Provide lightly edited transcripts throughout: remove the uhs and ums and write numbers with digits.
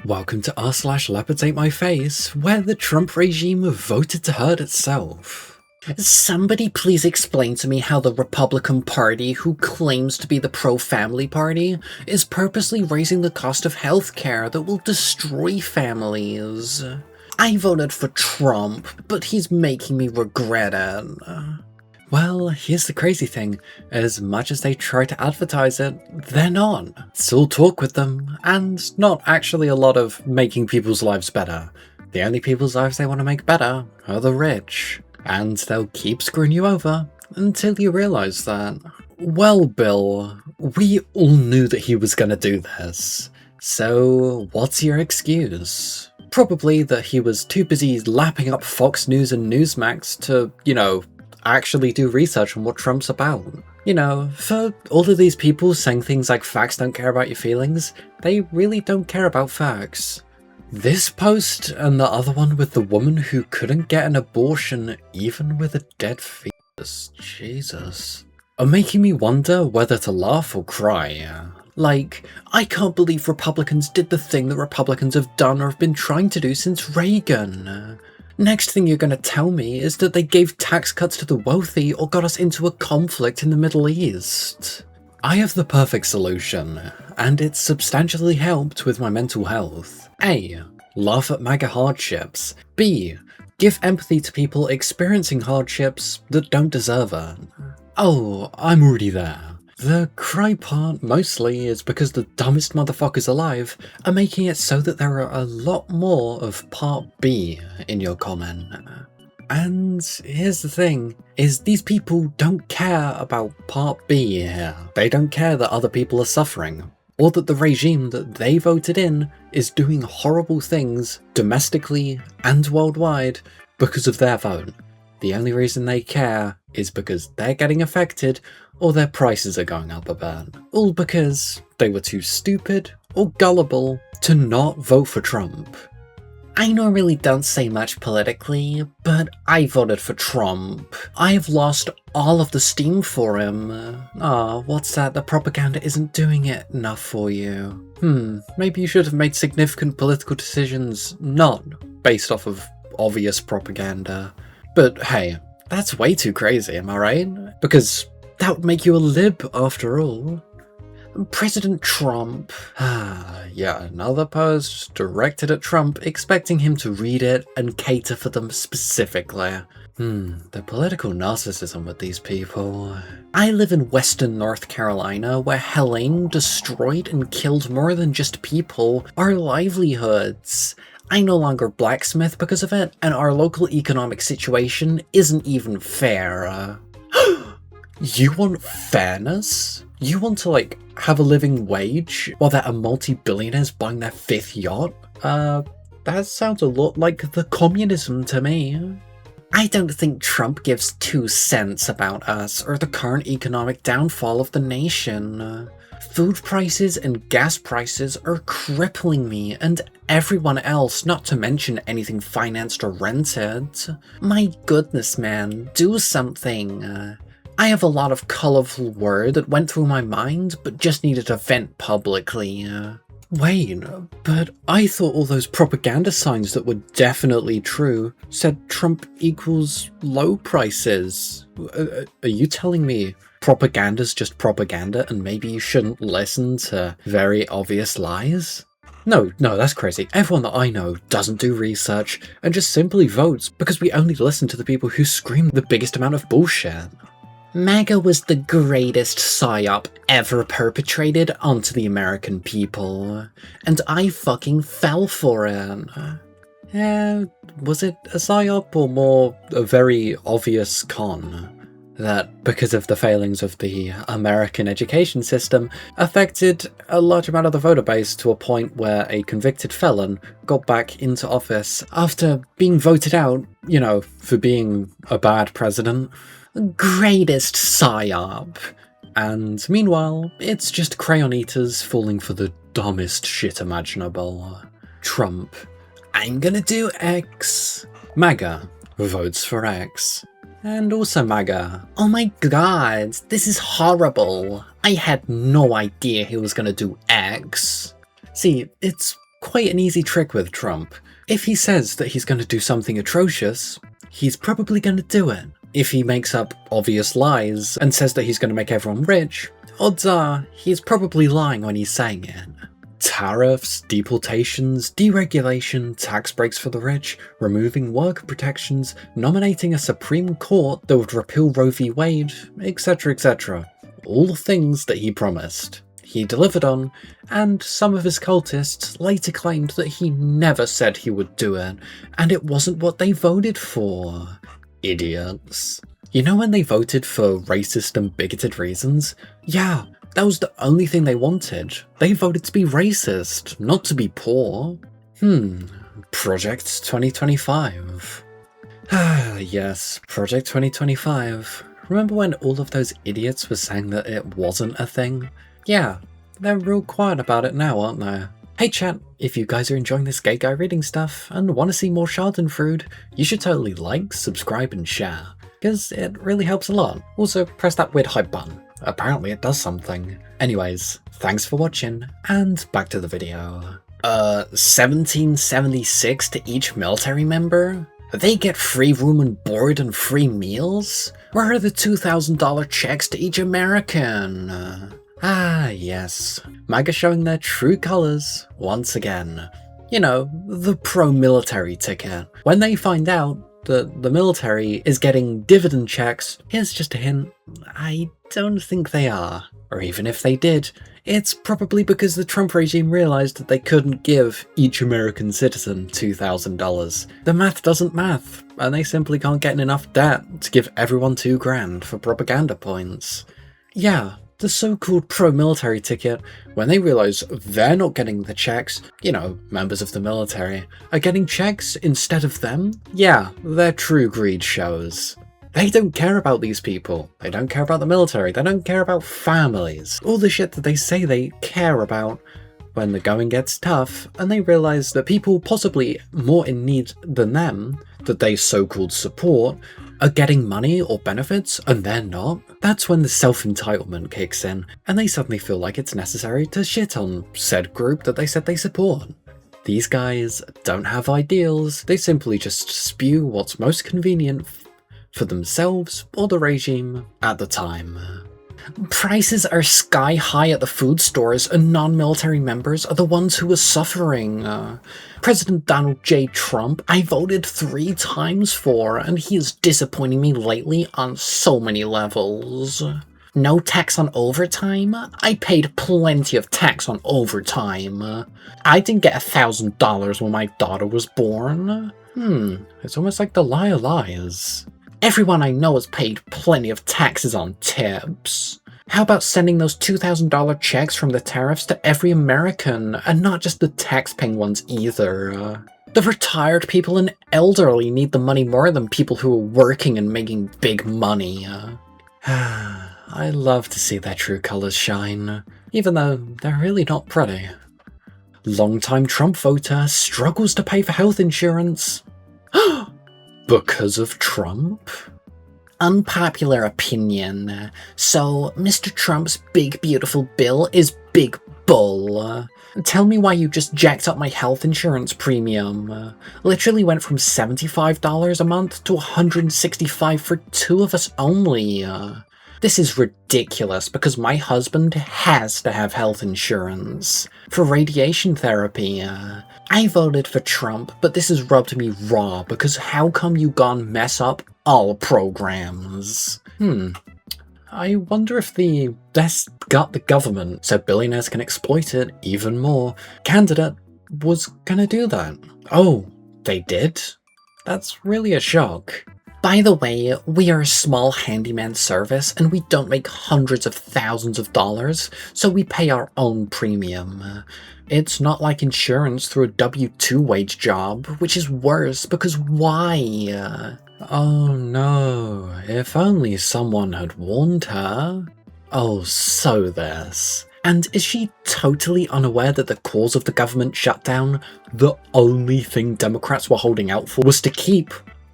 Welcome to r/leopardsatemyface, where the Trump regime voted to hurt itself. Somebody please explain to me how the Republican Party, who claims to be the pro-family party, is purposely raising the cost of healthcare that will destroy families. I voted for Trump, but he's making me regret it. Well, here's the crazy thing, as much as they try to advertise it, they're not. It's all talk with them, and not actually a lot of making people's lives better. The only people's lives they want to make better are the rich, and they'll keep screwing you over until you realise that. Well, Bill, we all knew that he was gonna do this, so what's your excuse? Probably that he was too busy lapping up Fox News and Newsmax to, actually do research on what Trump's about. For all of these people saying things like facts don't care about your feelings, they really don't care about facts. This post and the other one with the woman who couldn't get an abortion even with a dead fetus, Jesus, are making me wonder whether to laugh or cry. Like, I can't believe Republicans did the thing that Republicans have done or have been trying to do since Reagan. Next thing you're going to tell me is that they gave tax cuts to the wealthy or got us into a conflict in the Middle East. I have the perfect solution, and it's substantially helped with my mental health. A. Laugh at MAGA hardships. B. Give empathy to people experiencing hardships that don't deserve it. Oh, I'm already there. The cry part mostly is because the dumbest motherfuckers alive are making it so that there are a lot more of part B in your comment. And here's the thing, is these people don't care about part B here. They don't care that other people are suffering, or that the regime that they voted in is doing horrible things domestically and worldwide because of their vote. The only reason they care is because they're getting affected or their prices are going up a bit. All because they were too stupid or gullible to not vote for Trump. I normally don't say much politically, but I voted for Trump. I've lost all of the steam for him. What's that? The propaganda isn't doing it enough for you. Maybe you should have made significant political decisions not based off of obvious propaganda. But hey, that's way too crazy, am I right? Because that would make you a lib after all. President Trump. Yeah, another post directed at Trump, expecting him to read it and cater for them specifically. The political narcissism with these people. I live in Western North Carolina, where Helene destroyed and killed more than just people, our livelihoods. I no longer blacksmith because of it, and our local economic situation isn't even fair. You want fairness? You want to, have a living wage while there are multi-billionaires buying their 5th yacht? That sounds a lot like the communism to me. I don't think Trump gives 2 cents about us or the current economic downfall of the nation. Food prices and gas prices are crippling me and everyone else, not to mention anything financed or rented. My goodness, man, do something. I have a lot of colourful word that went through my mind, but just needed to vent publicly. Wait, but I thought all those propaganda signs that were definitely true said Trump equals low prices. Are you telling me propaganda's just propaganda and maybe you shouldn't listen to very obvious lies? No, that's crazy. Everyone that I know doesn't do research and just simply votes because we only listen to the people who scream the biggest amount of bullshit. MAGA was the greatest psyop ever perpetrated onto the American people, and I fucking fell for it. Was it a psyop or more a very obvious con? That, because of the failings of the American education system, affected a large amount of the voter base to a point where a convicted felon got back into office after being voted out, for being a bad president. Greatest psyop. And meanwhile, it's just crayon eaters falling for the dumbest shit imaginable. Trump. I'm gonna do X. MAGA votes for X. And also MAGA. Oh my god, this is horrible. I had no idea he was gonna do X. See, it's Quite an easy trick with Trump. If he says that he's going to do something atrocious, he's probably going to do it. If he makes up obvious lies and says that he's going to make everyone rich, odds are he's probably lying when he's saying it. Tariffs, deportations, deregulation, tax breaks for the rich, removing worker protections, nominating a Supreme Court that would repeal Roe v. Wade, etc, etc. All things that he promised. He delivered on, and some of his cultists later claimed that he never said he would do it, and it wasn't what they voted for. Idiots. You know when they voted for racist and bigoted reasons? Yeah, that was the only thing they wanted. They voted to be racist, not to be poor. Project 2025. Ah, yes, Project 2025. Remember when all of those idiots were saying that it wasn't a thing? Yeah, they're real quiet about it now, aren't they? Hey chat, if you guys are enjoying this gay guy reading stuff and want to see more Schadenfreude, you should totally like, subscribe and share, because it really helps a lot. Also, press that weird hype button. Apparently it does something. Anyways, thanks for watching, and back to the video. 1776 to each military member? They get free room and board and free meals? Where are the $2,000 checks to each American? Ah, yes. MAGA showing their true colours once again. You know, the pro-military ticket. When they find out that the military is getting dividend checks, here's just a hint, I don't think they are. Or even if they did, it's probably because the Trump regime realised that they couldn't give each American citizen $2,000. The math doesn't math, and they simply can't get enough debt to give everyone $2,000 for propaganda points. Yeah, the so-called pro-military ticket, when they realise they're not getting the checks, you know, members of the military, are getting checks instead of them, yeah, their true greed shows. They don't care about these people. They don't care about the military. They don't care about families. All the shit that they say they care about when the going gets tough and they realise that people possibly more in need than them, that they so-called support, are getting money or benefits and they're not. That's when the self-entitlement kicks in and they suddenly feel like it's necessary to shit on said group that they said they support. These guys don't have ideals. They simply just spew what's most convenient for themselves or the regime at the time. Prices are sky high at the food stores and non-military members are the ones who are suffering. President Donald J. Trump, I voted 3 times for, and he is disappointing me lately on so many levels. No tax on overtime? I paid plenty of tax on overtime. I didn't get $1,000 when my daughter was born. It's almost like the liar lies. Everyone I know has paid plenty of taxes on tips. How about sending those $2,000 checks from the tariffs to every American, and not just the tax-paying ones either? The retired people and elderly need the money more than people who are working and making big money. I love to see their true colours shine, even though they're really not pretty. Longtime Trump voter struggles to pay for health insurance. Because of Trump? Unpopular opinion. So, Mr. Trump's big beautiful bill is big bull. Tell me why you just jacked up my health insurance premium. Literally went from $75 a month to $165 for 2 of us only. This is ridiculous because my husband has to have health insurance for radiation therapy. I voted for Trump, but this has rubbed me raw because how come you gone mess up all programs? I wonder if the best got the government so billionaires can exploit it even more candidate was gonna do that. Oh, they did? That's really a shock. By the way, we are a small handyman service and we don't make hundreds of thousands of dollars, so we pay our own premium. It's not like insurance through a W-2 wage job, which is worse because why? Oh no, if only someone had warned her. Oh, so this. And is she totally unaware that the cause of the government shutdown, the only thing Democrats were holding out for, was to keep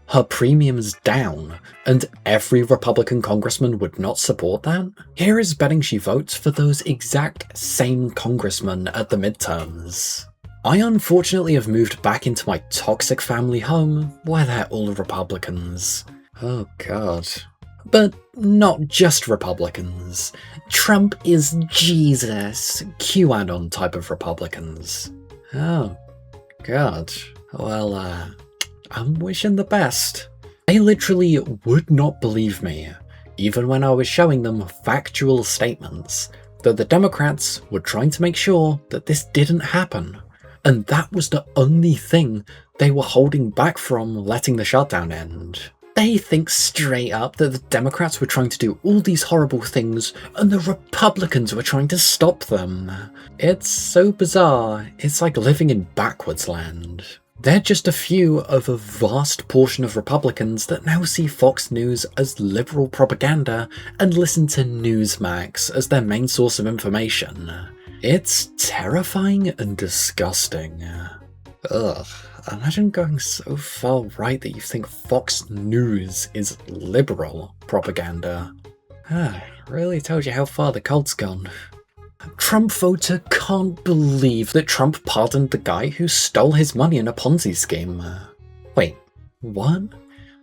her premiums down, and every Republican congressman would not support that? Here is betting she votes for those exact same congressmen at the midterms. I unfortunately have moved back into my toxic family home where they're all Republicans. Oh god. But not just Republicans. Trump is Jesus, QAnon type of Republicans. Oh god. Well, I'm wishing the best. They literally would not believe me, even when I was showing them factual statements, that the Democrats were trying to make sure that this didn't happen. And that was the only thing they were holding back from letting the shutdown end. They think straight up that the Democrats were trying to do all these horrible things and the Republicans were trying to stop them. It's so bizarre, it's like living in backwards land. They're just a few of a vast portion of Republicans that now see Fox News as liberal propaganda and listen to Newsmax as their main source of information. It's terrifying and disgusting. Ugh, imagine going so far right that you think Fox News is liberal propaganda. Really tells you how far the cult's gone. Trump voter can't believe that Trump pardoned the guy who stole his money in a Ponzi scheme. Wait, what?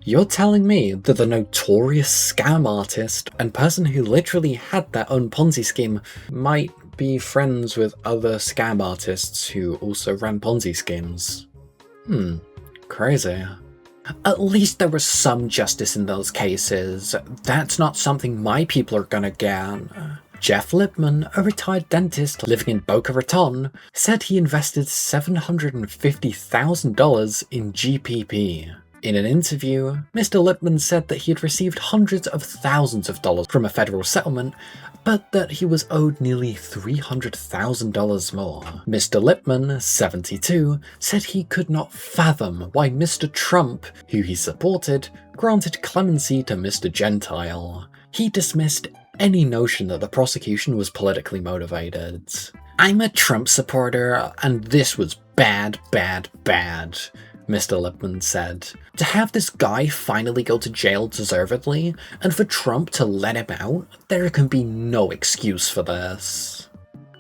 You're telling me that the notorious scam artist and person who literally had their own Ponzi scheme might be friends with other scam artists who also ran Ponzi schemes? Crazy. At least there was some justice in those cases. That's not something my people are gonna get. Jeff Lipman, a retired dentist living in Boca Raton, said he invested $750,000 in GPP. In an interview, Mr. Lipman said that he had received hundreds of thousands of dollars from a federal settlement, but that he was owed nearly $300,000 more. Mr. Lipman, 72, said he could not fathom why Mr. Trump, who he supported, granted clemency to Mr. Gentile. He dismissed any notion that the prosecution was politically motivated. I'm a Trump supporter, and this was bad, bad, bad, Mr. Lipman said. To have this guy finally go to jail deservedly, and for Trump to let him out, there can be no excuse for this.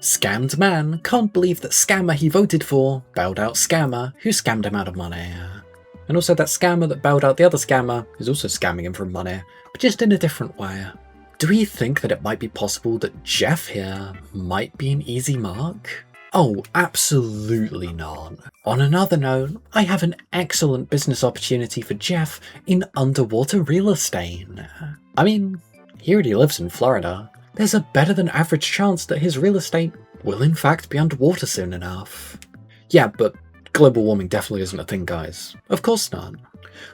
Scammed man can't believe that scammer he voted for bailed out scammer who scammed him out of money. And also that scammer that bailed out the other scammer is also scamming him for money, but just in a different way. Do we think that it might be possible that Jeff here might be an easy mark? Oh, absolutely not. On another note, I have an excellent business opportunity for Jeff in underwater real estate. I mean, he already lives in Florida. There's a better than average chance that his real estate will in fact be underwater soon enough. Yeah, but global warming definitely isn't a thing, guys. Of course not.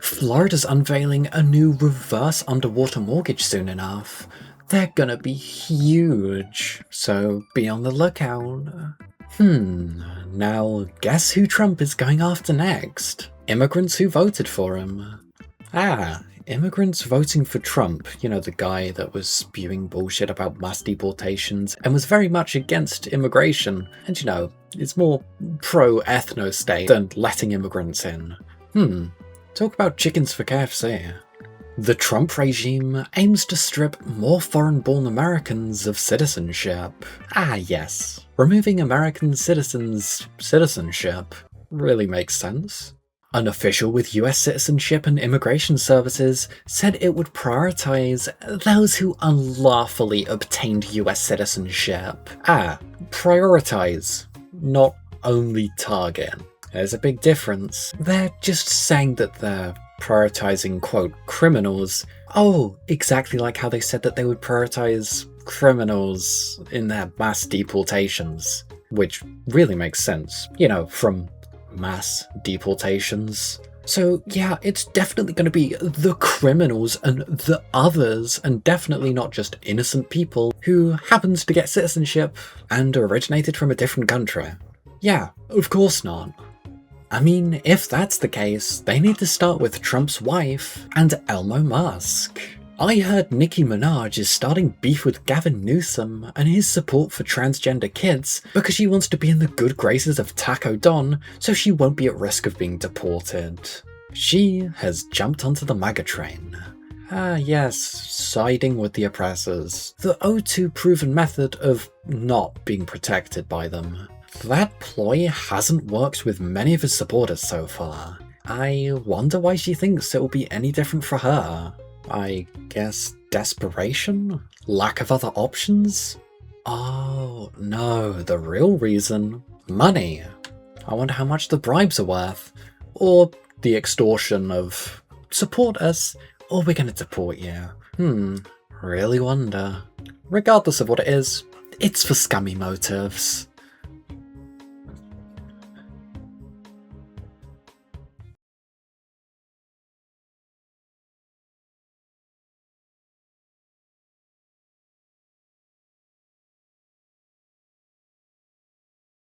Florida's unveiling a new reverse underwater mortgage soon enough. They're gonna be huge, so be on the lookout. Now guess who Trump is going after next? Immigrants who voted for him. Immigrants voting for Trump, you know, the guy that was spewing bullshit about mass deportations and was very much against immigration, and you know, is more pro-ethno-state than letting immigrants in. Talk about chickens for KFC. The Trump regime aims to strip more foreign-born Americans of citizenship. Yes. Removing American citizens' citizenship really makes sense. An official with US Citizenship and Immigration Services said it would prioritize those who unlawfully obtained US citizenship. Prioritize, not only target. There's a big difference. They're just saying that they're prioritizing, quote, criminals. Oh, exactly like how they said that they would prioritize criminals in their mass deportations. Which really makes sense, you know, from mass deportations. So yeah, it's definitely going to be the criminals and the others, and definitely not just innocent people who happens to get citizenship and originated from a different country. Yeah, of course not. I mean, if that's the case, they need to start with Trump's wife and Elon Musk. I heard Nicki Minaj is starting beef with Gavin Newsom and his support for transgender kids because she wants to be in the good graces of Taco Don so she won't be at risk of being deported. She has jumped onto the MAGA train. Yes, siding with the oppressors. The O2 proven method of not being protected by them. That ploy hasn't worked with many of his supporters so far. I wonder why she thinks it will be any different for her. I guess desperation? Lack of other options? Oh, no, the real reason. Money. I wonder how much the bribes are worth. Or the extortion of, support us, or we're gonna deport you. Really wonder. Regardless of what it is, it's for scummy motives.